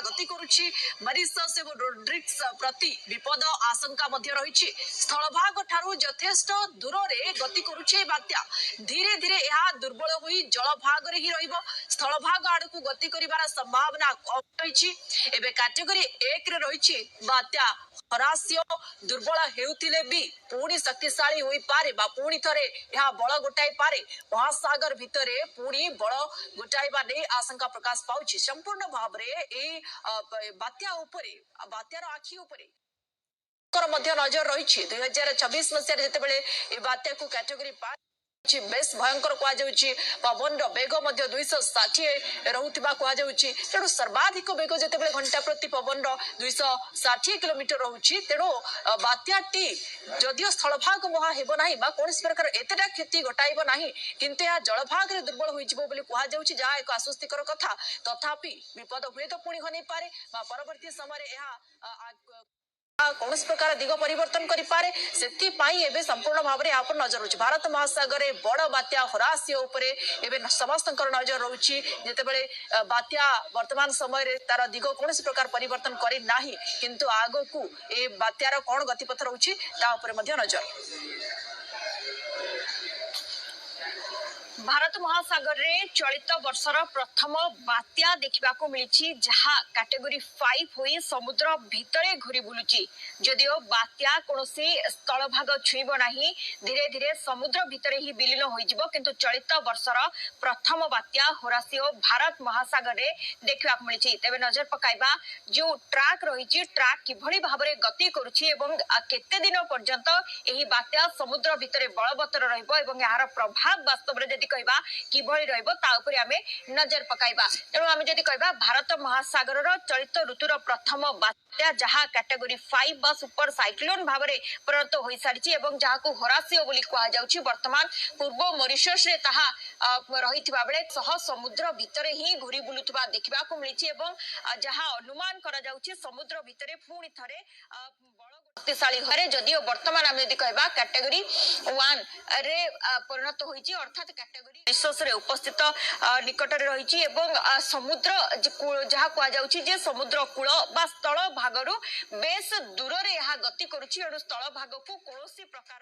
गति करुछि मॉरिशस एवं रोड्रिक्स प्रति विपद आशंका मध्य रही स्थलभाग ठारू यथेष्ट दूर रे गति करुछि बात्या धीरे धीरे यह दुर्बल होई जलभाग रे ही रहिबो स्थलभाग आडकू गति करिवार संभावना कम रही एबे कैटेगरी 1 रे रही बात्या हरास्य दुर्बल हेउतिले भी पुणी शक्तिशाली होई पारे बा पुणी थरे यह बळ गोटाई पारे महासागर भितरे पुणी बळ गोटाइबा नै आशंका प्रकाश पाउछि संपूर्ण भाव रे ए बात्या उपरे बात्यार आखि उपरे मध्य नजर रही 2024 मसीह जेतेबेले ए बात्या को कैटेगरी 5 बेस भयंकर कहुच्छी पवन बेग 260 रुवा कहुच्छी तेणु सर्वाधिक बेग जिते घंटा प्रति पवन 260 किलोमीटर रोचे तेणु बात्याटी जदियो स्थलभाग मुहा हेबना कौन प्रकार एतेटा क्षति घटाइब ना किंतु यह जलभाग में दुर्बल हो जहाँ एक आश्वस्तिकर कथा तथापि विपद हुए तो पुणी घन पारे परवर्ती समय कौन प्रकार दिग परिवर्तन करें से संपूर्ण भाव में यहाँ पर नजर रही भारत महासागर बड़ बात्या हरास्य उपरे समस्त नजर रही जितेबले बात्या वर्तमान समय तार दिग कौन प्रकार परिवर्तन करना किंतु आग को ए बात्यार कौन गतिपथ रही नजर भारत महासागर रे चलित वर्षर प्रथम बात्या देखा मिली जहाँ कैटेगरी 5 हुई समुद्र भितरे घूरी बुलुची जदियो बात्या कौन स्थल भाग छुईब ना धीरे धीरे समुद्र भितरे ही विलीन हो किंतु चलित वर्षर प्रथम बात्या होरासियो भारत महासागर रे देखा मिली तेज नजर पकाइबा जो ट्रैक रही ट्रैक किभली भाव में गति करुछि एवं केते दिन पर्यंत एही बात्या समुद्र भितरे बलवत्तर रहिबो एवं यार प्रभाव वास्तव में कहबा किभली रहइबो ता उपरे आमे नजर पकाइबा तेणु आमे जदि कहबा भारत महासागर रो चलित ऋतुर प्रथम बात्या जहाँ कैटेगरी 5 बा सुपर साइक्लोन भाव में परिणत हो सारी एवं जहाँ को होरासियो बोली कहा जाउछि वर्तमान पूर्व मॉरिशस रे ताहा रहिथिबा बेले सह समुद्र भितरे ही घुरी बुलुथबा देखिबा को मिलिछि एवं जहाँ अनुमान करा जाउछि समुद्र भितरे पुणी थरे शक्तिशाली हरे जदियो वर्तमान आम यदि कहबा कैटेगरी 1 रे परिणत होईछि अर्थात कैटेगरी मॉरिशस रे उपस्थित निकट रे रहिछि एवं समुद्र जहाँ कहा जाउछि जे समुद्र कूल बा स्थल भागरु बेस दूर रे यह गति करुछि स्थल भाग को कौन प्रकार